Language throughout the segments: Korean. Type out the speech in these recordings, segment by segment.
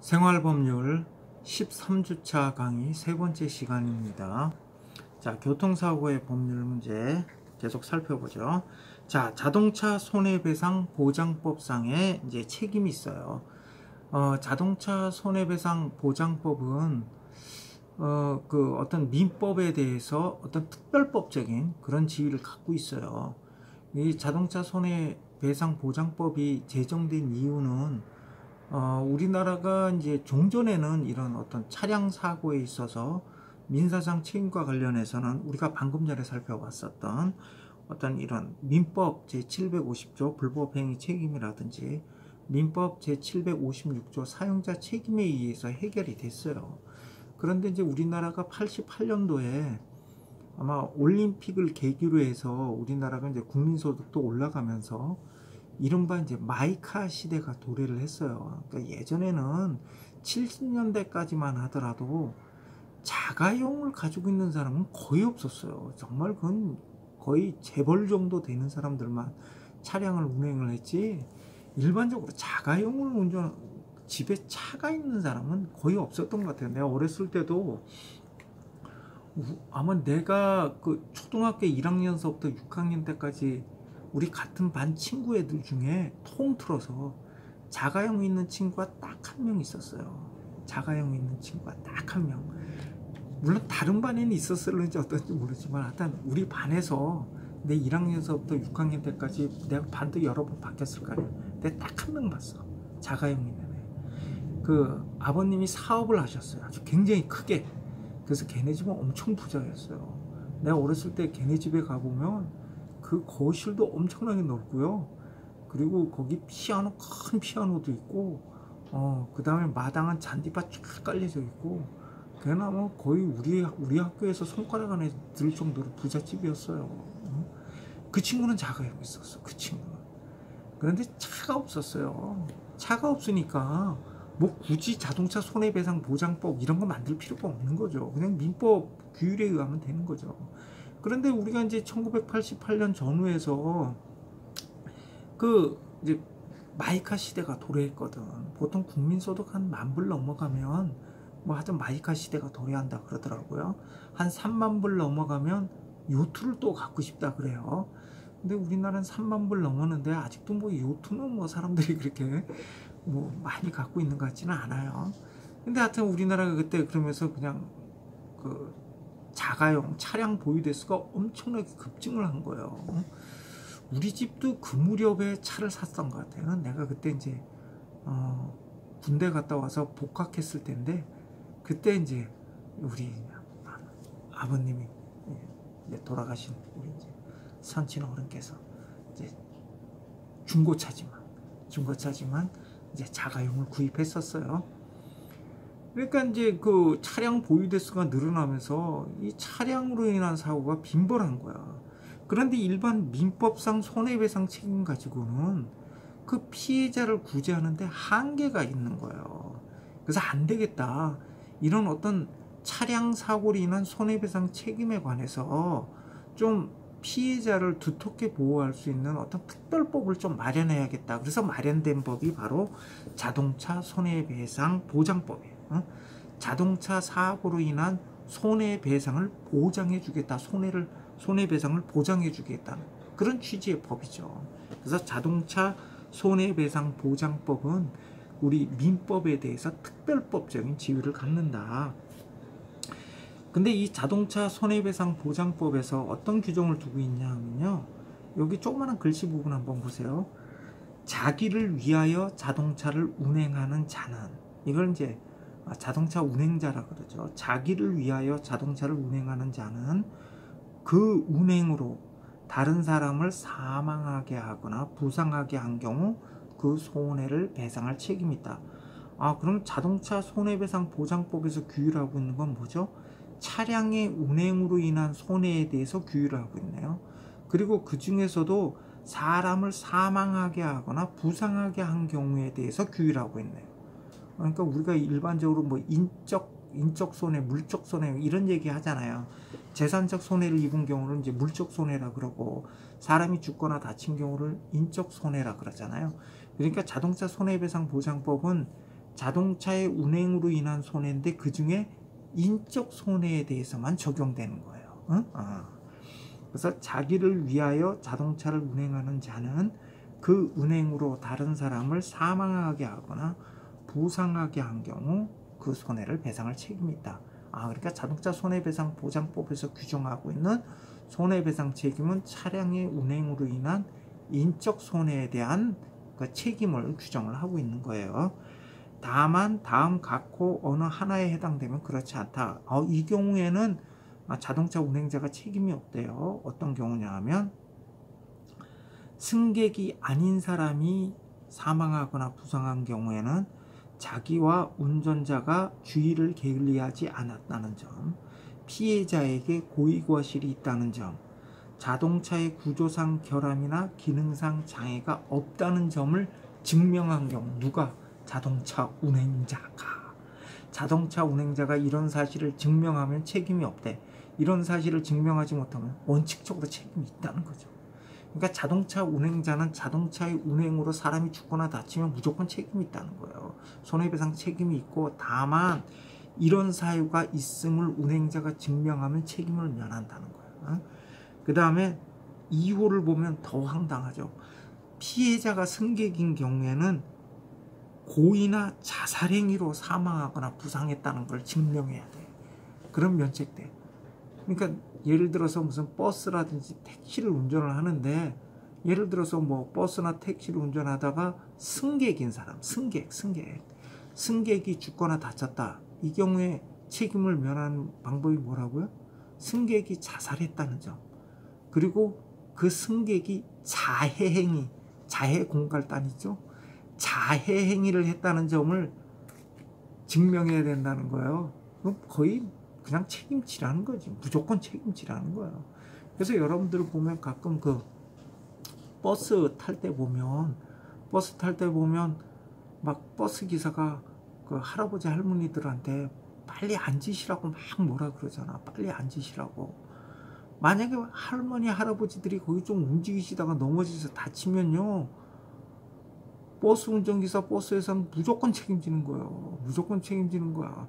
생활법률 13주차 강의 세 번째 시간입니다. 자, 교통사고의 법률 문제 계속 살펴보죠. 자, 자동차 손해배상 보장법상의 이제 책임이 있어요. 자동차 손해배상 보장법은 어떤 민법에 대해서 어떤 특별법적인 그런 지위를 갖고 있어요. 이 자동차 손해배상 보장법이 제정된 이유는 우리나라가 이제 종전에는 이런 어떤 차량 사고에 있어서 민사상 책임과 관련해서는 우리가 방금 전에 살펴봤었던 어떤 이런 민법 제750조 불법행위 책임이라든지 민법 제756조 사용자 책임에 의해서 해결이 됐어요. 그런데 이제 우리나라가 88년도에 아마 올림픽을 계기로 해서 우리나라가 이제 국민소득도 올라가면서 이른바 이제 마이카 시대가 도래를 했어요. 그러니까 예전에는 70년대까지만 하더라도 자가용을 가지고 있는 사람은 거의 없었어요. 정말 그건 거의 재벌 정도 되는 사람들만 차량을 운행을 했지, 일반적으로 자가용을 집에 차가 있는 사람은 거의 없었던 것 같아요. 내가 어렸을 때도 아마 내가 그 초등학교 1학년서부터 6학년 때까지 우리 같은 반 친구 애들 중에 통틀어서 자가용 있는 친구가 딱 한 명 있었어요. 자가용 있는 친구가 딱 한 명. 물론 다른 반에는 있었을지 어떤지 모르지만 하여튼 우리 반에서 내 1학년서부터 6학년 때까지 내가 반도 여러 번 바뀌었을 거 아니야. 내가 딱 한 명 봤어. 자가용 있는 애. 그 아버님이 사업을 하셨어요. 아주 굉장히 크게. 그래서 걔네 집은 엄청 부자였어요. 내가 어렸을 때 걔네 집에 가보면 그 거실도 엄청나게 넓고요. 그리고 거기 큰 피아노도 있고, 그 다음에 마당은 잔디밭 쫙 깔려져 있고, 걔는 뭐 거의 우리 학교에서 손가락 안에 들 정도로 부잣집이었어요. 그 친구는 자가용 있었어. 그 친구는. 그런데 차가 없었어요. 차가 없으니까 뭐 굳이 자동차 손해배상 보장법 이런 거 만들 필요가 없는 거죠. 그냥 민법 규율에 의하면 되는 거죠. 그런데 우리가 이제 1988년 전후에서 이제 마이카 시대가 도래했거든. 보통 국민소득 한 10,000불 넘어가면 뭐 하여튼 마이카 시대가 도래한다 그러더라고요. 한 30,000불 넘어가면 요트를 또 갖고 싶다 그래요. 근데 우리나라는 30,000불 넘었는데 아직도 뭐 요트는 뭐 사람들이 그렇게 뭐 많이 갖고 있는 것 같지는 않아요. 근데 하여튼 우리나라가 그때 그러면서 그냥 자가용 차량 보유 대수가 엄청나게 급증을 한 거예요. 우리 집도 그 무렵에 차를 샀던 것 같아요. 내가 그때 이제 군대 갔다 와서 복학했을 때인데, 그때 이제 우리 아버님이 돌아가신 우리 이제 선친 어른께서 이제 중고차지만 이제 자가용을 구입했었어요. 그러니까 이제 그 차량 보유 대수가 늘어나면서 이 차량으로 인한 사고가 빈번한 거야. 그런데 일반 민법상 손해배상 책임 가지고는 그 피해자를 구제하는데 한계가 있는 거예요. 그래서 안 되겠다. 이런 어떤 차량 사고로 인한 손해배상 책임에 관해서 좀 피해자를 두텁게 보호할 수 있는 어떤 특별법을 좀 마련해야겠다. 그래서 마련된 법이 바로 자동차 손해배상 보장법이에요. 자동차 사고로 인한 손해배상을 보장해 주겠다. 손해배상을 보장해 주겠다는 그런 취지의 법이죠. 그래서 자동차 손해배상 보장법은 우리 민법에 대해서 특별법적인 지위를 갖는다. 근데 이 자동차 손해배상 보장법에서 어떤 규정을 두고 있냐 하면요, 여기 조그마한 글씨 부분 한번 보세요. 자기를 위하여 자동차를 운행하는 자는, 이걸 이제 자동차 운행자라 그러죠. 자기를 위하여 자동차를 운행하는 자는 그 운행으로 다른 사람을 사망하게 하거나 부상하게 한 경우 그 손해를 배상할 책임이 있다. 그럼 자동차 손해배상 보장법에서 규율하고 있는 건 뭐죠? 차량의 운행으로 인한 손해에 대해서 규율을 하고 있네요. 그리고 그 중에서도 사람을 사망하게 하거나 부상하게 한 경우에 대해서 규율하고 있네요. 그러니까 우리가 일반적으로 뭐 인적 손해, 물적 손해 이런 얘기 하잖아요. 재산적 손해를 입은 경우는 이제 물적 손해라 그러고, 사람이 죽거나 다친 경우를 인적 손해라 그러잖아요. 그러니까 자동차 손해배상 보장법은 자동차의 운행으로 인한 손해인데 그 중에 인적 손해에 대해서만 적용되는 거예요. 그래서 자기를 위하여 자동차를 운행하는 자는 그 운행으로 다른 사람을 사망하게 하거나 부상하게 한 경우 그 손해를 배상할 책임이 있다. 그러니까 자동차 손해배상 보장법에서 규정하고 있는 손해배상 책임은 차량의 운행으로 인한 인적 손해에 대한 그 책임을 규정을 하고 있는 거예요. 다만 다음 각호 어느 하나에 해당되면 그렇지 않다. 이 경우에는 자동차 운행자가 책임이 없대요. 어떤 경우냐 하면 승객이 아닌 사람이 사망하거나 부상한 경우에는 자기와 운전자가 주의를 게을리하지 않았다는 점, 피해자에게 고의과실이 있다는 점, 자동차의 구조상 결함이나 기능상 장애가 없다는 점을 증명한 경우, 누가? 자동차 운행자가. 자동차 운행자가 이런 사실을 증명하면 책임이 없대. 이런 사실을 증명하지 못하면 원칙적으로 책임이 있다는 거죠. 그러니까 자동차 운행자는 자동차의 운행으로 사람이 죽거나 다치면 무조건 책임이 있다는 거예요. 손해배상 책임이 있고, 다만 이런 사유가 있음을 운행자가 증명하면 책임을 면한다는 거예요. 그 다음에 2호를 보면 더 황당하죠. 피해자가 승객인 경우에는 고의나 자살행위로 사망하거나 부상했다는 걸 증명해야 돼. 그럼 면책돼. 그러니까 예를 들어서 무슨 버스라든지 택시를 운전을 하는데, 예를 들어서 뭐 버스나 택시를 운전하다가 승객인 사람, 승객이 죽거나 다쳤다. 이 경우에 책임을 면하는 방법이 뭐라고요? 승객이 자살했다는 점. 그리고 그 승객이 자해 공갈단 있죠? 자해 행위를 했다는 점을 증명해야 된다는 거예요. 그럼 거의 그냥 책임지라는 거지. 무조건 책임지라는 거예요. 그래서 여러분들 보면 가끔 그 버스 탈 때 보면 막 버스 기사가 그 할아버지 할머니들한테 빨리 앉으시라고 막 뭐라 그러잖아. 빨리 앉으시라고. 만약에 할머니 할아버지들이 거기 좀 움직이시다가 넘어져서 다치면요, 버스 운전기사 버스에서는 무조건 책임지는 거예요. 무조건 책임지는 거야.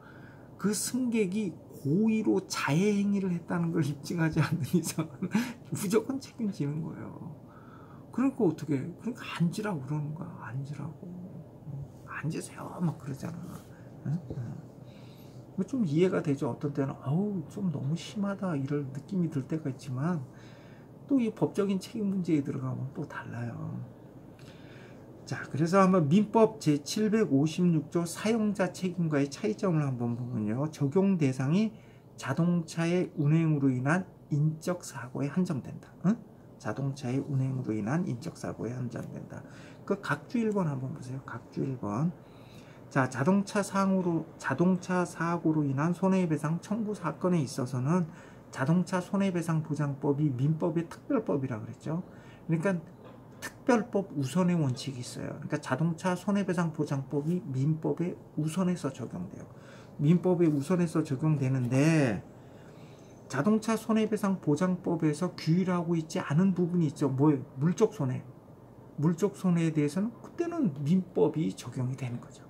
그 승객이 고의로 자해 행위를 했다는 걸 입증하지 않는 이상은 무조건 책임지는 거예요. 그러니까 어떻게? 그러니까 앉으라고 그러는 거야. 앉으세요 막 그러잖아. 좀 이해가 되죠. 어떤 때는 좀 너무 심하다 이럴 느낌이 들 때가 있지만, 또 이 법적인 책임 문제에 들어가면 또 달라요. 자, 그래서 한번 민법 제756조 사용자 책임과의 차이점을 한번 보면요, 적용 대상이 자동차의 운행으로 인한 인적 사고에 한정된다. 자동차의 운행으로 인한 인적 사고에 한정된다. 그 각주 1번 한번 보세요. 각주 1번. 자, 자동차 사고로 인한 손해배상 청구 사건에 있어서는 자동차 손해배상 보장법이 민법의 특별법이라고 그랬죠. 그러니까 특별법 우선의 원칙이 있어요. 그러니까 자동차 손해배상 보장법이 민법에 우선해서 적용돼요. 민법에 우선해서 적용되는데, 자동차 손해배상 보장법에서 규율하고 있지 않은 부분이 있죠. 뭐예요? 물적 손해. 물적 손해에 대해서는 그때는 민법이 적용이 되는 거죠.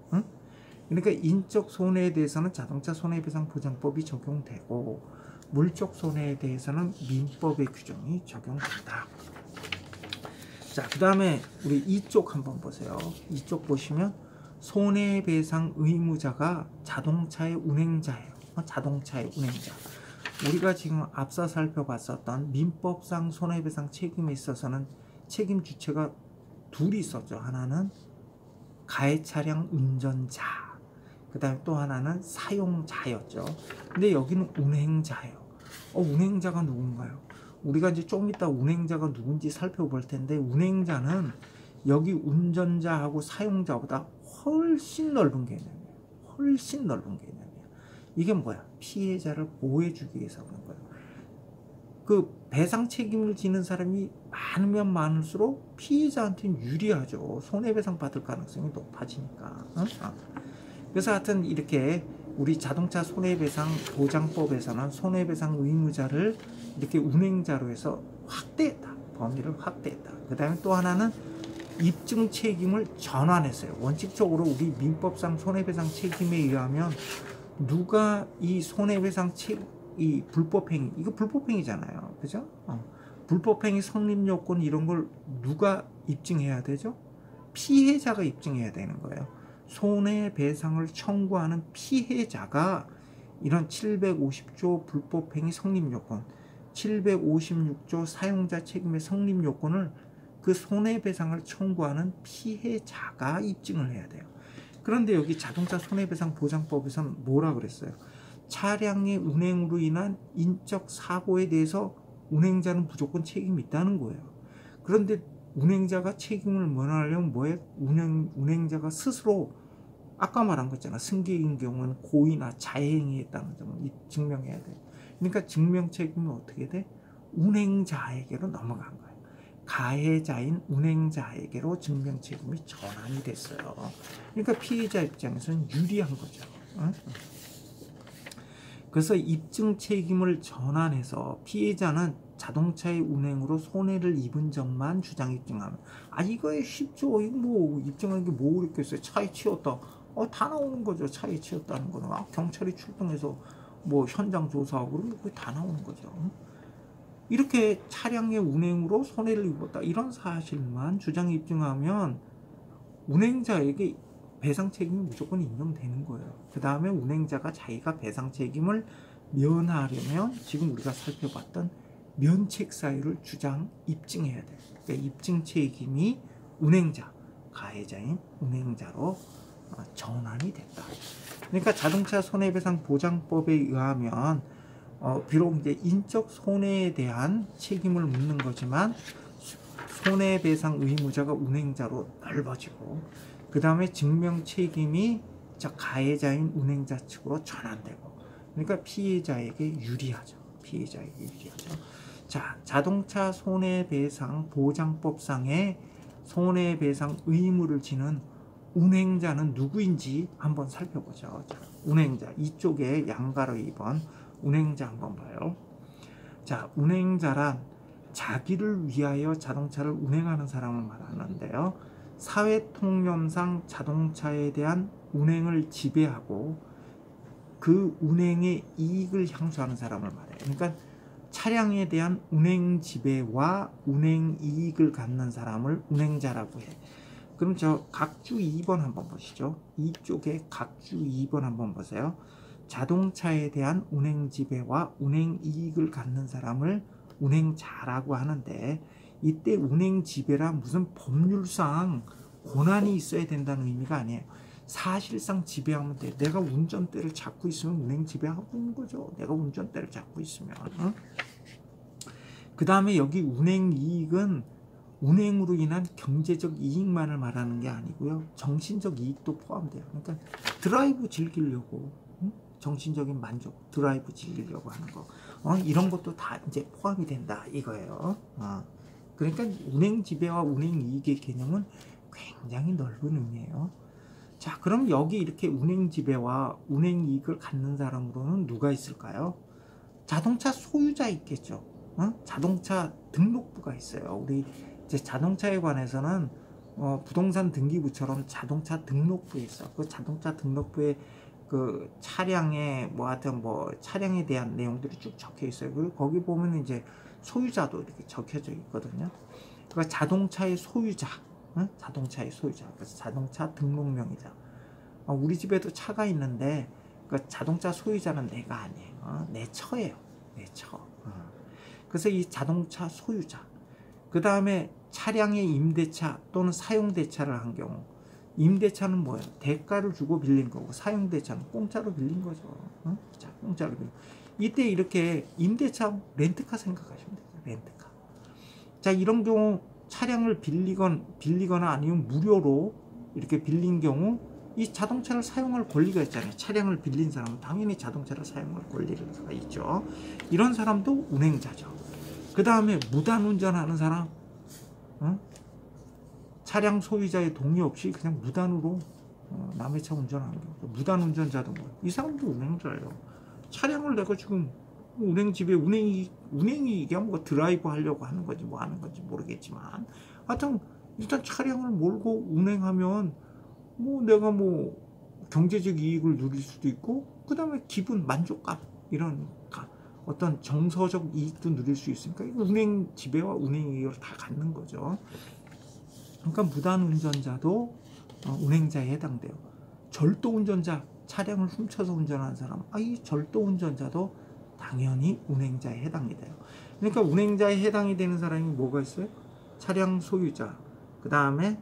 그러니까 인적 손해에 대해서는 자동차 손해배상 보장법이 적용되고, 물적 손해에 대해서는 민법의 규정이 적용된다. 자, 그 다음에 우리 이쪽 한번 보세요. 이쪽 보시면 손해배상 의무자가 자동차의 운행자예요. 자동차의 운행자. 우리가 지금 앞서 살펴봤었던 민법상 손해배상 책임에 있어서는 책임 주체가 둘이 있었죠. 하나는 가해 차량 운전자, 그 다음에 또 하나는 사용자였죠. 근데 여기는 운행자예요. 운행자가 누군가요? 우리가 이제 좀 이따 운행자가 누군지 살펴볼 텐데, 운행자는 여기 운전자하고 사용자보다 훨씬 넓은 개념이에요. 훨씬 넓은 개념이에요. 이게 뭐야? 피해자를 보호해주기 위해서 그런 거예요. 그 배상 책임을 지는 사람이 많으면 많을수록 피해자한테는 유리하죠. 손해배상 받을 가능성이 높아지니까. 그래서 하여튼 이렇게 우리 자동차 손해배상 보장법에서는 손해배상 의무자를 이렇게 운행자로 해서 확대했다. 범위를 확대했다. 그 다음에 또 하나는 입증 책임을 전환했어요. 원칙적으로 우리 민법상 손해배상 책임에 의하면 누가 이 손해배상 이 불법행위, 이거 불법행위잖아요. 그죠? 불법행위 성립 요건 이런 걸 누가 입증해야 되죠? 피해자가 입증해야 되는 거예요. 손해배상을 청구하는 피해자가 이런 750조 불법행위 성립 요건, 756조 사용자 책임의 성립 요건을 그 손해배상을 청구하는 피해자가 입증을 해야 돼요. 그런데 여기 자동차 손해배상 보장법에서는 뭐라 그랬어요? 차량의 운행으로 인한 인적 사고에 대해서 운행자는 무조건 책임이 있다는 거예요. 그런데 운행자가 책임을 면하려면 뭐예요? 운행자가 스스로 아까 말한 거 있잖아. 승객인 경우는 고의나 자해행위했다는 점을 증명해야 돼. 그러니까 증명 책임은 어떻게 돼? 운행자에게로 넘어간 거예요. 가해자인 운행자에게로 증명 책임이 전환이 됐어요. 그러니까 피해자 입장에서는 유리한 거죠. 그래서 입증 책임을 전환해서 피해자는 자동차의 운행으로 손해를 입은 점만 주장 입증하면, 이거에 쉽죠. 이거 뭐 입증하는 게 뭐 어렵겠어요. 차에 치였다. 다 나오는 거죠. 차에 치였다는 거는. 경찰이 출동해서 뭐 현장 조사하고 그러면 그게 다 나오는 거죠. 이렇게 차량의 운행으로 손해를 입었다, 이런 사실만 주장 입증하면 운행자에게 배상 책임이 무조건 인정되는 거예요. 그 다음에 운행자가 자기가 배상 책임을 면하려면 지금 우리가 살펴봤던 면책 사유를 주장 입증해야 돼요. 그러니까 입증 책임이 운행자, 가해자인 운행자로 전환이 됐다. 그러니까 자동차 손해배상 보장법에 의하면 비록 이제 인적 손해에 대한 책임을 묻는 거지만 손해배상 의무자가 운행자로 넓어지고, 그 다음에 증명 책임이 가해자인 운행자 측으로 전환되고, 그러니까 피해자에게 유리하죠. 피해자에게 유리하죠. 자, 자동차 손해배상 보장법상의 손해배상 의무를 지는 운행자는 누구인지 한번 살펴보죠. 자, 운행자, 이쪽에 양가로 2번 운행자 한번 봐요. 자, 운행자란 자기를 위하여 자동차를 운행하는 사람을 말하는데요. 사회통념상 자동차에 대한 운행을 지배하고 그 운행의 이익을 향수하는 사람을 말해요. 그러니까 차량에 대한 운행 지배와 운행 이익을 갖는 사람을 운행자라고 해. 그럼 저 각주 2번 한번 보시죠. 이쪽에 각주 2번 한번 보세요. 자동차에 대한 운행 지배와 운행 이익을 갖는 사람을 운행자라고 하는데, 이때 운행 지배라 무슨 법률상 권한이 있어야 된다는 의미가 아니에요. 사실상 지배하면 돼. 내가 운전대를 잡고 있으면 운행 지배하고 있는 거죠. 내가 운전대를 잡고 있으면. 그 다음에 여기 운행 이익은 운행으로 인한 경제적 이익만을 말하는 게 아니고요. 정신적 이익도 포함돼요. 그러니까 드라이브 즐기려고, 정신적인 만족, 드라이브 즐기려고 하는 거, 이런 것도 다 이제 포함이 된다 이거예요. 그러니까 운행 지배와 운행 이익의 개념은 굉장히 넓은 의미예요. 자, 그럼 여기 이렇게 운행 지배와 운행 이익을 갖는 사람으로는 누가 있을까요? 자동차 소유자 있겠죠. 자동차 등록부가 있어요. 우리 이제 자동차에 관해서는 부동산 등기부처럼 자동차 등록부에 있어. 그 자동차 등록부에 그 차량에 하여튼 차량에 대한 내용들이 쭉 적혀 있어요. 그리고 거기 보면 이제 소유자도 이렇게 적혀져 있거든요. 그러니까 자동차의 소유자, 자동차의 소유자. 그래서 자동차 등록명의자. 우리 집에도 차가 있는데 그 자동차 소유자는 내가 아니에요. 내 처예요. 내 처. 그래서 이 자동차 소유자. 그 다음에 차량의 임대차 또는 사용대차를 한 경우, 임대차는 뭐예요? 대가를 주고 빌린 거고, 사용대차는 공짜로 빌린 거죠. 자, 공짜로 빌린. 이때 이렇게 임대차, 렌트카 생각하시면 돼요. 렌트카. 자, 이런 경우 차량을 빌리거나 아니면 무료로 이렇게 빌린 경우 이 자동차를 사용할 권리가 있잖아요. 차량을 빌린 사람은 당연히 자동차를 사용할 권리가 있죠. 이런 사람도 운행자죠. 그 다음에 무단운전하는 사람, 차량 소유자의 동의 없이 그냥 무단으로 남의 차 운전하는 경우, 무단운전자도 이 사람도 운행자예요. 차량을 내가 지금 운행 집에 운행이 이게 드라이브 하려고 하는 건지 뭐 하는 건지 모르겠지만, 하여튼 일단 차량을 몰고 운행하면 뭐 내가 뭐 경제적 이익을 누릴 수도 있고, 그 다음에 기분, 만족감, 이런 어떤 정서적 이익도 누릴 수 있으니까 운행 지배와 운행 이익을 다 갖는 거죠. 그러니까 무단 운전자도 운행자에 해당돼요. 절도 운전자, 차량을 훔쳐서 운전하는 사람, 이 절도 운전자도 당연히 운행자에 해당이 돼요. 그러니까 운행자에 해당이 되는 사람이 뭐가 있어요? 차량 소유자, 그 다음에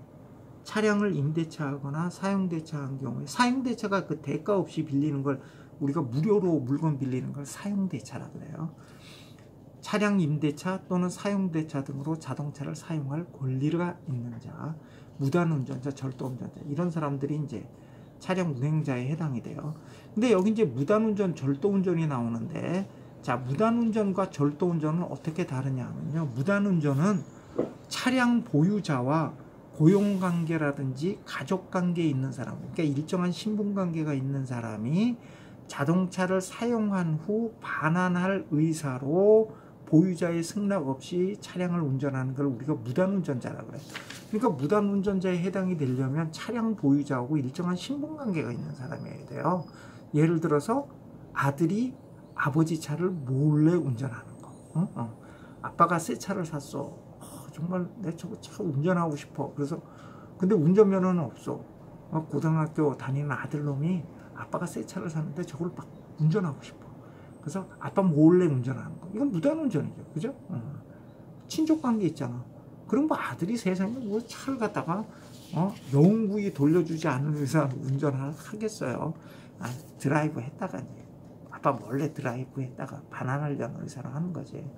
차량을 임대차하거나 사용대차한 경우에, 사용대차가 그 대가 없이 빌리는 걸, 우리가 무료로 물건 빌리는 걸 사용대차라 그래요. 차량 임대차 또는 사용대차 등으로 자동차를 사용할 권리가 있는 자, 무단운전자, 절도운전자, 이런 사람들이 이제 차량 운행자에 해당이 돼요. 근데 여기 이제 무단운전, 절도운전이 나오는데, 자, 무단운전과 절도운전은 어떻게 다르냐 하면요, 무단운전은 차량 보유자와 고용관계라든지 가족관계에 있는 사람, 그러니까 일정한 신분관계가 있는 사람이 자동차를 사용한 후 반환할 의사로 보유자의 승낙 없이 차량을 운전하는 걸 우리가 무단운전자라고 그래요. 그러니까 무단운전자에 해당이 되려면 차량 보유자하고 일정한 신분관계가 있는 사람이어야 돼요. 예를 들어서 아들이 아버지 차를 몰래 운전하는 거. 아빠가 새 차를 샀어. 정말 내 저거 차 운전하고 싶어. 그래서 근데 운전면허는 없어. 고등학교 다니는 아들놈이 아빠가 새 차를 샀는데 저걸 막 운전하고 싶어. 그래서 아빠 몰래 운전하는 거. 이건 무단운전이죠. 그죠? 친족관계 있잖아. 그럼 뭐 아들이 세상에 뭐 차를 갖다가 영구히 돌려주지 않는 이상 운전을 하겠어요. 드라이브 했다가 이제 아빠 몰래 드라이브 했다가 반환하려는 의사로 하는 거지.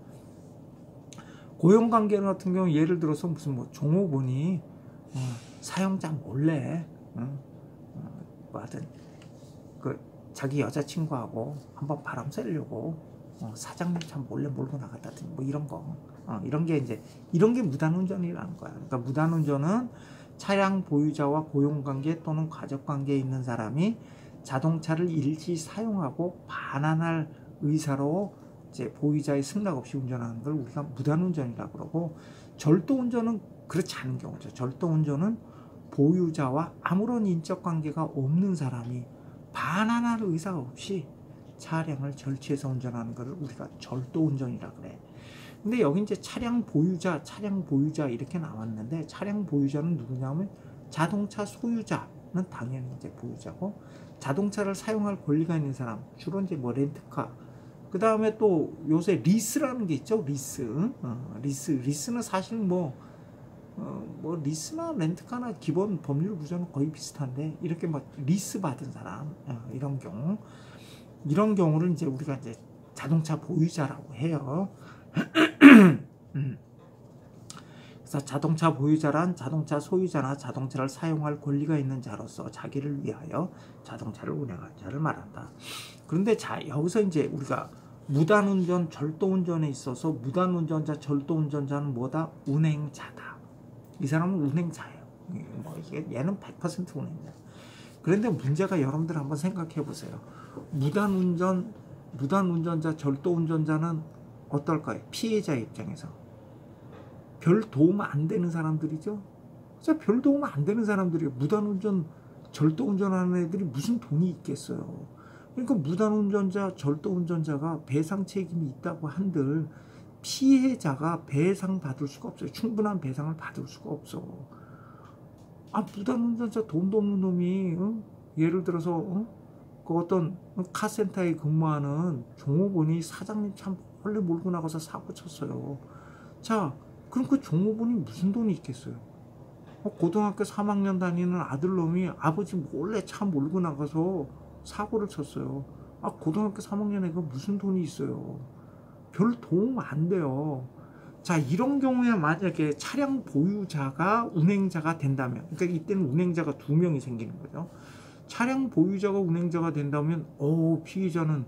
고용관계 같은 경우 예를 들어서 무슨 뭐 종업원이 사용자 몰래 뭐 하여튼 그 자기 여자친구하고 한번 바람 쐬려고 사장님 차 몰래 몰고 나갔다든지 뭐 이런 거, 이런 게 이제 이런 게 무단운전이라는 거야. 그러니까 무단운전은 차량 보유자와 고용관계 또는 가족관계에 있는 사람이 자동차를 일시 사용하고 반환할 의사로 이제 보유자의 승낙 없이 운전하는 걸 우리가 무단운전이라고 그러고, 절도운전은 그렇지 않은 경우죠. 절도운전은 보유자와 아무런 인적 관계가 없는 사람이 반환할 의사가 없이 차량을 절취해서 운전하는 것을 우리가 절도운전이라 그래. 근데 여기 이제 차량 보유자 이렇게 나왔는데, 차량 보유자는 누구냐면 자동차 소유자는 당연히 이제 보유자고, 자동차를 사용할 권리가 있는 사람, 주로 이제 뭐 렌트카, 그 다음에 또 요새 리스라는 게 있죠. 리스는 사실 뭐 리스나 렌트카나 기본 법률 구조는 거의 비슷한데, 이렇게 막 리스 받은 사람, 이런 경우를 이제 우리가 이제 자동차 보유자라고 해요. 그래서 자동차 보유자란 자동차 소유자나 자동차를 사용할 권리가 있는 자로서 자기를 위하여 자동차를 운행할 자를 말한다. 그런데 자, 여기서 이제 우리가 무단운전, 절도운전에 있어서 무단운전자, 절도운전자는 뭐다? 운행자다. 이 사람은 운행자예요. 얘는 100% 운행자. 그런데 문제가, 여러분들 한번 생각해 보세요. 무단운전자, 절도운전자는 어떨까요? 피해자 입장에서 별 도움 안 되는 사람들이죠. 진짜 별 도움 안 되는 사람들이에요. 무단운전, 절도운전하는 애들이 무슨 돈이 있겠어요. 그러니까 무단운전자, 절도운전자가 배상 책임이 있다고 한들 피해자가 배상 받을 수가 없어요. 충분한 배상을 받을 수가 없어. 무단운전자 돈도 없는 놈이 예를 들어서 그 어떤 카센터에 근무하는 종업원이 사장님 참 원래 몰고 나가서 사고 쳤어요. 자, 그럼 그 종업원이 무슨 돈이 있겠어요? 고등학교 3학년 다니는 아들놈이 아버지 몰래 차 몰고 나가서 사고를 쳤어요. 고등학교 3학년 애가 무슨 돈이 있어요? 별 도움 안 돼요. 자, 이런 경우에 만약에 차량 보유자가 운행자가 된다면, 그러니까 이때는 운행자가 2명이 생기는 거죠. 차량 보유자가 운행자가 된다면 피해자는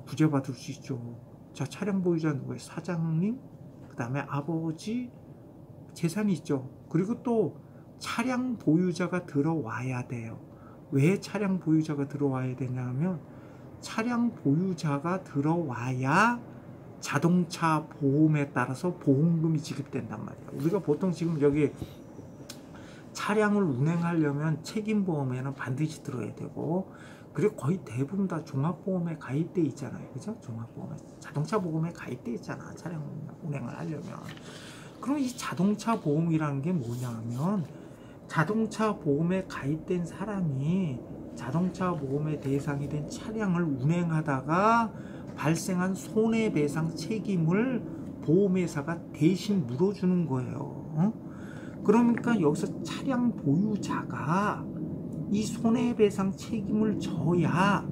구제받을 수 있죠. 자, 차량 보유자는 누구예요? 사장님, 그 다음에 아버지, 재산이 있죠. 그리고 또 차량 보유자가 들어와야 돼요. 왜 차량 보유자가 들어와야 되냐면, 차량 보유자가 들어와야 자동차 보험에 따라서 보험금이 지급된단 말이에요. 우리가 보통 지금 여기 차량을 운행하려면 책임보험에는 반드시 들어야 되고, 그리고 거의 대부분 다 종합보험에 가입돼 있잖아요. 그죠? 종합보험에, 자동차 보험에 가입돼 있잖아. 차량 운행을 하려면. 그럼 이 자동차 보험이라는 게 뭐냐 하면, 자동차 보험에 가입된 사람이 자동차 보험의 대상이 된 차량을 운행하다가 발생한 손해배상 책임을 보험회사가 대신 물어주는 거예요. 그러니까 여기서 차량 보유자가 이 손해배상 책임을 져야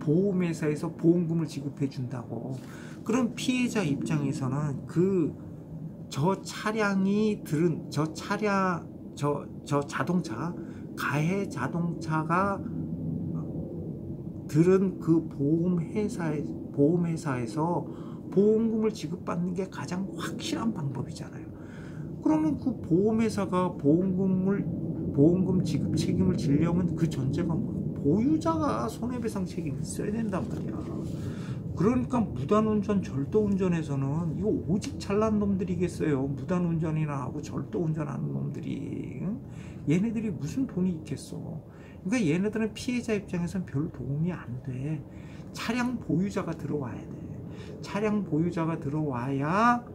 보험회사에서 보험금을 지급해 준다고. 그럼 피해자 입장에서는 저 차량이 들은 저 자동차, 가해 자동차가 들은 그 보험회사에서 보험금을 지급받는 게 가장 확실한 방법이잖아요. 그러면 그 보험회사가 보험금 지급 책임을 지려면 그 전제가 뭐예요? 보유자가 손해배상 책임을 있어야 된단 말이야. 그러니까 무단운전, 절도운전에서는 이거 오직 잘난 놈들이겠어요. 무단운전이나 하고 절도운전하는 놈들이. 얘네들이 무슨 돈이 있겠어. 그러니까 얘네들은 피해자 입장에서는 별 도움이 안 돼. 차량 보유자가 들어와야 돼. 차량 보유자가 들어와야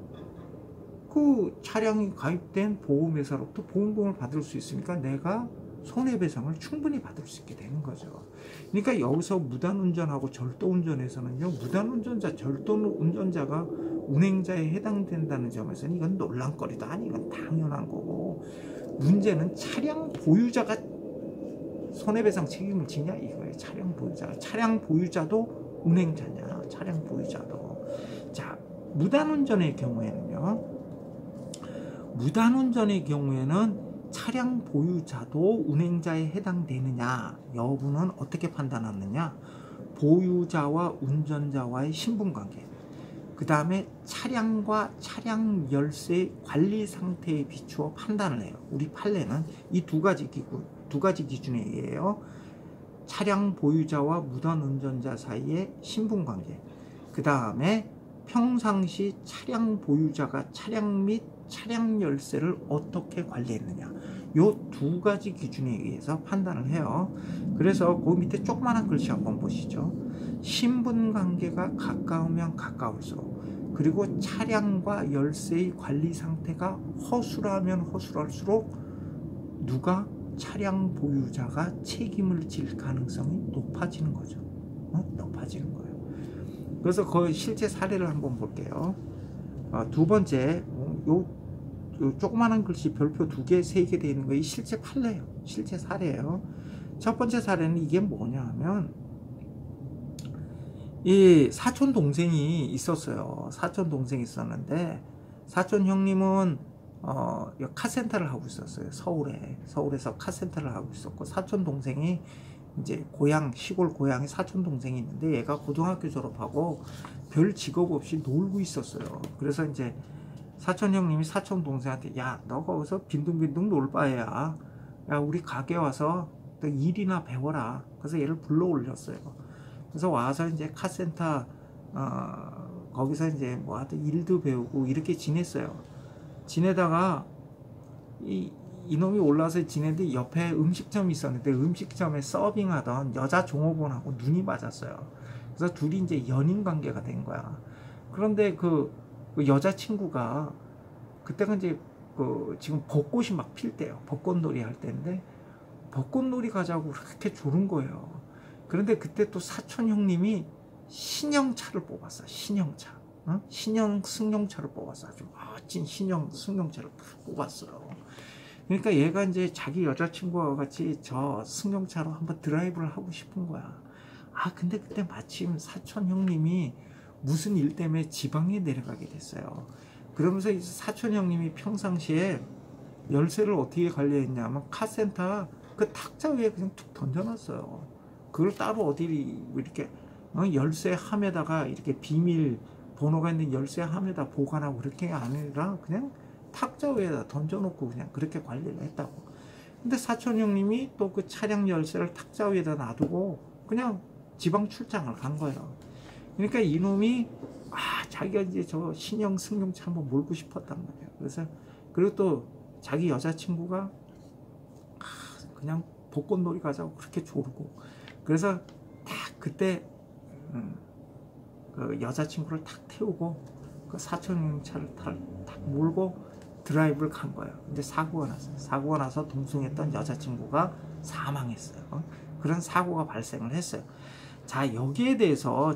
그 차량이 가입된 보험회사로부터 보험금을 받을 수 있으니까 내가 손해배상을 충분히 받을 수 있게 되는 거죠. 그러니까 여기서 무단운전하고 절도운전에서는요, 무단운전자, 절도운전자가 운행자에 해당된다는 점에서는 이건 논란거리도 아니고 이건 당연한 거고, 문제는 차량 보유자가 손해배상 책임을 지냐 이거예요. 차량 보유자도 운행자냐, 차량 보유자도. 자, 무단운전의 경우에는 차량 보유자도 운행자에 해당되느냐 여부는 어떻게 판단하느냐? 보유자와 운전자와의 신분관계, 그 다음에 차량과 차량 열쇠의 관리 상태에 비추어 판단을 해요. 우리 판례는 이 두 가지 기준에 의해요. 차량 보유자와 무단 운전자 사이의 신분관계, 그 다음에 평상시 차량 보유자가 차량 및 차량 열쇠를 어떻게 관리했느냐, 요 두 가지 기준에 의해서 판단을 해요. 그래서 그 밑에 조그마한 글씨 한번 보시죠. 신분관계가 가까우면 가까울수록, 그리고 차량과 열쇠의 관리 상태가 허술하면 허술할수록 누가 차량 보유자가 책임을 질 가능성이 높아지는 거죠. 높아지는 거예요. 그래서 그 실제 사례를 한번 볼게요. 두 번째, 요 조그마한 글씨 별표 2개, 3개 되어 있는 거, 이 실제 판례예요. 실제 사례예요. 첫 번째 사례는 이게 뭐냐 하면, 이 사촌 동생이 있었어요. 사촌 동생이 있었는데, 사촌 형님은 카센터를 하고 있었어요. 서울에서 카센터를 하고 있었고, 사촌 동생이 이제 시골 고향에 사촌 동생이 있는데, 얘가 고등학교 졸업하고 별 직업 없이 놀고 있었어요. 그래서 이제 사촌 형님이 사촌 동생한테, 야, 너 거기서 빈둥빈둥 놀 바에야, 야, 우리 가게 와서 너 일이나 배워라. 그래서 얘를 불러 올렸어요. 그래서 와서 이제 카센터 거기서 이제 뭐 하여튼 일도 배우고 이렇게 지냈어요. 지내다가 이놈이 올라서 지내는데 옆에 음식점이 있었는데, 음식점에 서빙하던 여자 종업원하고 눈이 맞았어요. 그래서 둘이 이제 연인 관계가 된 거야. 그런데 그 여자친구가, 그때가 이제 지금 벚꽃이 막 필 때요. 벚꽃놀이 할 때인데, 벚꽃놀이 가자고 그렇게 조른 거예요. 그런데 그때 또 사촌 형님이 신형차를 뽑았어. 신형차. 신형 승용차를 뽑았어. 아주 멋진 신형 승용차를 뽑았어요. 그러니까 얘가 이제 자기 여자친구와 같이 저 승용차로 한번 드라이브를 하고 싶은 거야. 근데 그때 마침 사촌 형님이 무슨 일 때문에 지방에 내려가게 됐어요. 그러면서 이 사촌 형님이 평상시에 열쇠를 어떻게 관리했냐면, 카센터 그 탁자 위에 그냥 툭 던져놨어요. 그걸 따로 어디 이렇게 열쇠 함에다가 이렇게 비밀 번호가 있는 열쇠 함에다 보관하고 그렇게 아니라 그냥 탁자 위에다 던져놓고 그냥 그렇게 관리를 했다고. 근데 사촌 형님이 또 그 차량 열쇠를 탁자 위에다 놔두고 그냥 지방 출장을 간 거예요. 그러니까 이놈이 자기가 이제 저 신형 승용차 한번 몰고 싶었단 말이에요. 그래서 그리고 또 자기 여자친구가 그냥 벚꽃놀이 가자고 그렇게 조르고. 그래서 딱 그때 그 여자친구를 탁 태우고 그 사촌 차를 탁 몰고 드라이브를 간 거예요. 근데 사고가 났어요. 사고가 나서 동승했던 여자친구가 사망했어요. 그런 사고가 발생을 했어요. 자, 여기에 대해서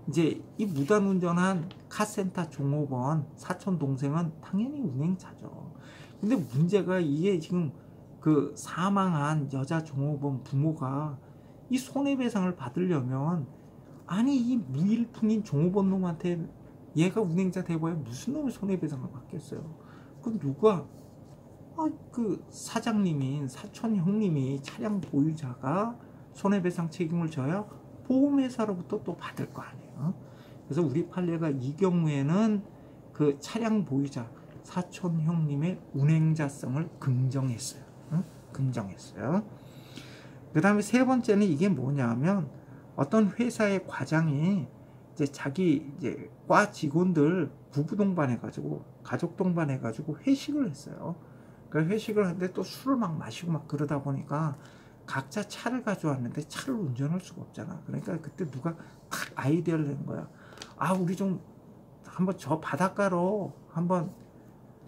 이제 이 무단운전한 카센터 종업원 사촌 동생은 당연히 운행자죠. 근데 문제가 이게 지금 그 사망한 여자 종업원 부모가 이 손해배상을 받으려면, 아니 이 무일푼인 종업원 놈한테 얘가 운행자 돼봐야 무슨 놈의 손해배상을 받겠어요. 그건 누가, 그 사장님인 사촌 형님이 차량 보유자가 손해배상 책임을 져야 보험회사로부터 또 받을 거 아니에요. 그래서 우리 판례가 이 경우에는 그 차량 보유자 사촌 형님의 운행자성을 긍정했어요. 긍정했어요. 그 다음에 세 번째는 이게 뭐냐면, 어떤 회사의 과장이 이제 자기 이제 과 직원들 부부 동반해가지고 가족 동반해가지고 회식을 했어요. 그 회식을 하는데 또 술을 막 마시고 막 그러다 보니까 각자 차를 가져왔는데 차를 운전할 수가 없잖아. 그러니까 그때 누가 탁 아이디어를 낸 거야. 우리 좀 한번 저 바닷가로 한번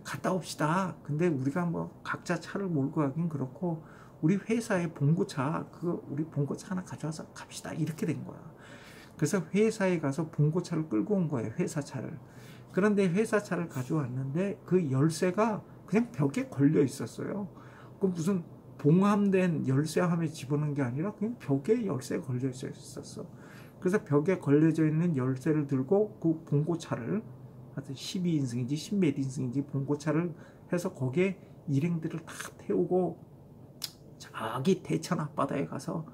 갔다 옵시다. 근데 우리가 뭐 각자 차를 몰고 가긴 그렇고 우리 회사에 봉고차, 우리 봉고차 하나 가져와서 갑시다. 이렇게 된 거야. 그래서 회사에 가서 봉고차를 끌고 온 거예요. 회사 차를. 그런데 회사 차를 가져왔는데 그 열쇠가 그냥 벽에 걸려 있었어요. 그 무슨 봉함된 열쇠함에 집어넣은 게 아니라 그냥 벽에 열쇠가 걸려 있었어. 그래서 벽에 걸려져 있는 열쇠를 들고 그 봉고차를, 하여튼 12인승인지 10몇 인승인지 봉고차를 해서 거기에 일행들을 다 태우고 저기 대천 앞바다에 가서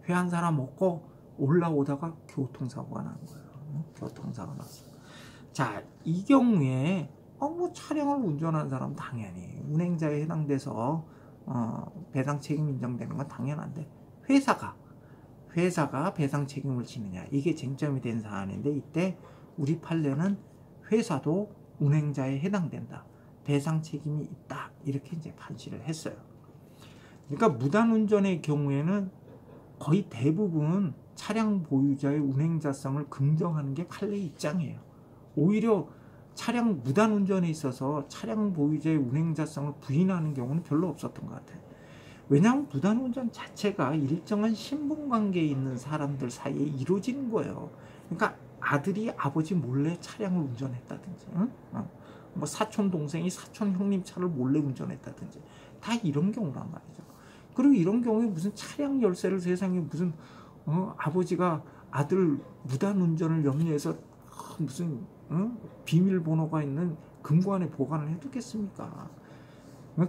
회 한 사람 먹고 올라오다가 교통사고가 난 거예요. 교통사고가 났어요. 자, 이 경우에 뭐 차량을 운전하는 사람 당연히 운행자에 해당돼서 배상 책임 인정되는 건 당연한데, 회사가 배상 책임을 지느냐, 이게 쟁점이 된 사안인데, 이때 우리 판례는 회사도 운행자에 해당된다, 배상 책임이 있다, 이렇게 이제 판시를 했어요. 그러니까 무단운전의 경우에는 거의 대부분 차량 보유자의 운행자성을 긍정하는 게 판례 입장이에요. 오히려 차량 무단운전에 있어서 차량 보유자의 운행자성을 부인하는 경우는 별로 없었던 것 같아요. 왜냐하면 무단운전 자체가 일정한 신분관계에 있는 사람들 사이에 이루어지는 거예요. 그러니까 아들이 아버지 몰래 차량을 운전했다든지, 뭐 사촌 동생이 사촌 형님 차를 몰래 운전했다든지, 다 이런 경우란 말이죠. 그리고 이런 경우에 무슨 차량 열쇠를 세상에 무슨 아버지가 아들 무단운전을 염려해서 무슨 비밀번호가 있는 금고안에 보관을 해두겠습니까?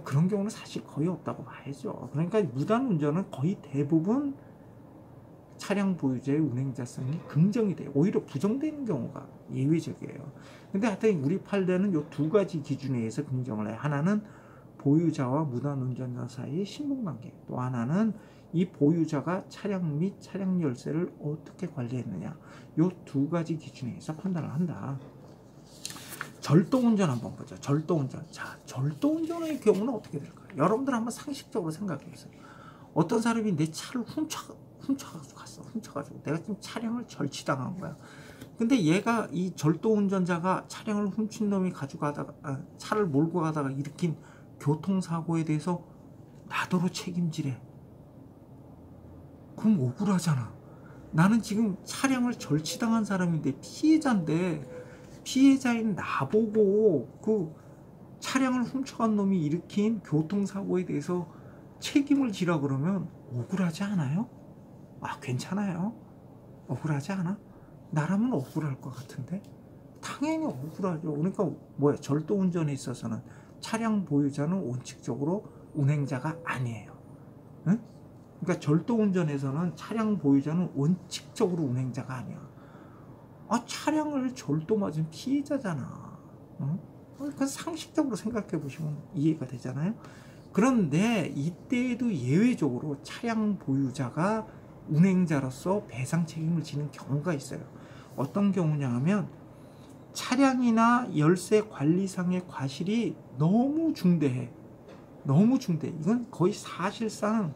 그런 경우는 사실 거의 없다고 봐야죠. 그러니까 무단운전은 거의 대부분 차량 보유자의 운행자성이 긍정이 돼요. 오히려 부정되는 경우가 예외적이에요. 근데 하여튼 우리 판례는 이 두 가지 기준에 의해서 긍정을 해요. 하나는 보유자와 무단운전자 사이의 신분관계, 또 하나는 이 보유자가 차량 및 차량 열쇠를 어떻게 관리했느냐, 이 두 가지 기준에 의해서 판단을 한다. 절도운전 한번 보죠. 절도운전. 자, 절도운전의 경우는 어떻게 될까요? 여러분들 한번 상식적으로 생각해 보세요. 어떤 사람이 내 차를 훔쳐가지고 갔어. 훔쳐가지고 내가 지금 차량을 절취당한 거야. 근데 얘가, 이 절도운전자가 차량을 훔친 놈이 가져가다가 차를 몰고 가다가 일으킨 교통사고에 대해서 나더러 책임지래. 그럼 억울하잖아. 나는 지금 차량을 절취당한 사람인데, 피해자인데, 피해자인 나보고 그 차량을 훔쳐간 놈이 일으킨 교통사고에 대해서 책임을 지라 그러면 억울하지 않아요? 괜찮아요? 억울하지 않아? 나라면 억울할 것 같은데? 당연히 억울하죠. 그러니까 뭐야, 절도운전에 있어서는 차량 보유자는 원칙적으로 운행자가 아니에요. 응? 그러니까 절도운전에서는 차량 보유자는 원칙적으로 운행자가 아니야. 차량을 절도 맞은 피해자잖아. 그러니까 상식적으로 생각해 보시면 이해가 되잖아요. 그런데 이때에도 예외적으로 차량 보유자가 운행자로서 배상 책임을 지는 경우가 있어요. 어떤 경우냐 하면, 차량이나 열쇠 관리상의 과실이 너무 중대해. 너무 중대. 이건 거의 사실상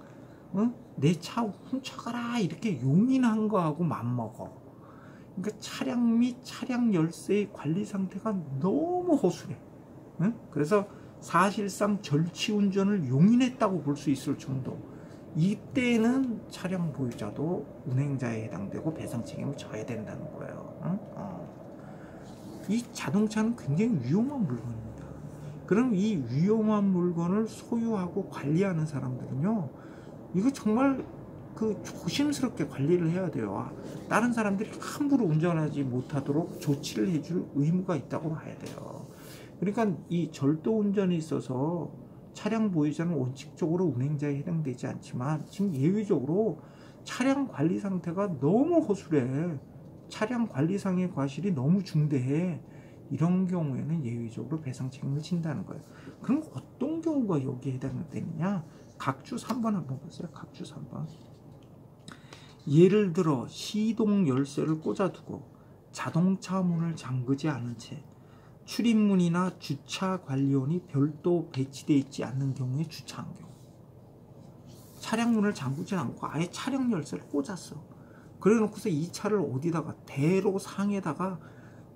내 차 훔쳐가라 이렇게 용인한 거하고 맞먹어. 그러니까 차량 및 차량 열쇠의 관리 상태가 너무 허술해. 그래서 사실상 절취운전을 용인했다고 볼 수 있을 정도. 이때는 차량 보유자도 운행자에 해당되고 배상 책임을 져야 된다는 거예요. 이 자동차는 굉장히 위험한 물건입니다. 그럼 이 위험한 물건을 소유하고 관리하는 사람들은요, 이거 정말 조심스럽게 관리를 해야 돼요. 다른 사람들이 함부로 운전하지 못하도록 조치를 해줄 의무가 있다고 봐야 돼요. 그러니까 이 절도 운전에 있어서 차량 보유자는 원칙적으로 운행자에 해당되지 않지만 지금 예외적으로 차량 관리 상태가 너무 허술해. 차량 관리상의 과실이 너무 중대해. 이런 경우에는 예외적으로 배상 책임을 진다는 거예요. 그럼 어떤 경우가 여기에 해당되느냐? 각주 3번 한번 보세요. 각주 3번. 예를 들어 시동 열쇠를 꽂아두고 자동차 문을 잠그지 않은 채 출입문이나 주차 관리원이 별도 배치되어 있지 않는 경우에 주차한 경우. 차량 문을 잠그지 않고 아예 차량 열쇠를 꽂았어. 그래 놓고서 이 차를 어디다가 대로상에다가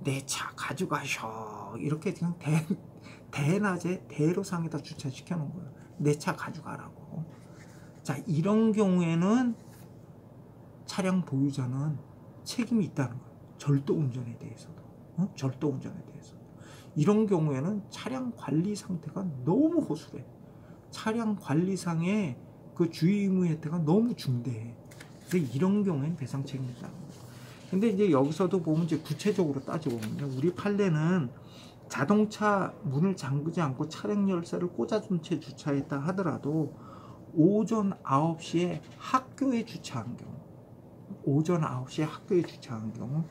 내 차 가져가셔 이렇게 그냥 대낮에 대로상에다 주차시켜 놓은 거예요. 내 차 가져가라고. 자, 이런 경우에는 차량 보유자는 책임이 있다는 거예요. 절도 운전에 대해서도. 절도 운전에 대해서도. 이런 경우에는 차량 관리 상태가 너무 허술해. 차량 관리상의 그 주의 의무 혜택가 너무 중대해. 그래서 이런 경우에는 배상 책임이 있다는 거예요. 근데 이제 여기서도 보면 이제 구체적으로 따져보면요. 우리 판례는 자동차 문을 잠그지 않고 차량 열쇠를 꽂아둔 채 주차했다 하더라도 오전 9시에 학교에 주차한 경우, 오전 9시에 학교에 주차한 경우,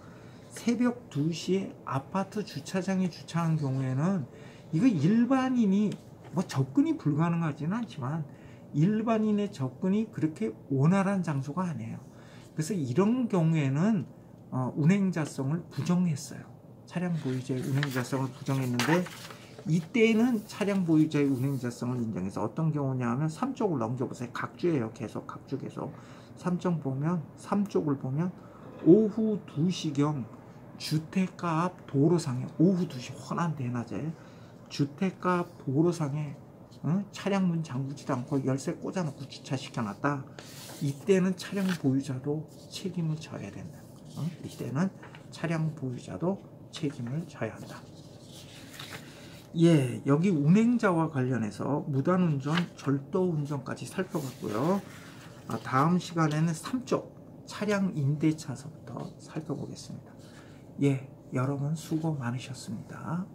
새벽 2시에 아파트 주차장에 주차한 경우에는 이거 일반인이 접근이 불가능하지는 않지만 일반인의 접근이 그렇게 원활한 장소가 아니에요. 그래서 이런 경우에는 운행자성을 부정했어요. 차량 보유자의 운행자성을 부정했는데 이때는 차량 보유자의 운행자성을 인정해서 어떤 경우냐 하면 3쪽을 넘겨보세요. 각주예요. 계속 각주 계속 3쪽을 보면 오후 2시경 주택가 앞 도로상에 오후 2시 환한 대낮에 주택가 앞 도로상에 차량 문 잠그지도 않고 열쇠 꽂아놓고 주차시켜놨다. 이때는 차량 보유자도 책임을 져야 된다. 이때는 차량 보유자도 책임을 져야 한다. 예, 여기 운행자와 관련해서 무단운전, 절도운전까지 살펴봤고요. 다음 시간에는 3쪽 차량 임대차서부터 살펴보겠습니다. 예, 여러분 수고 많으셨습니다.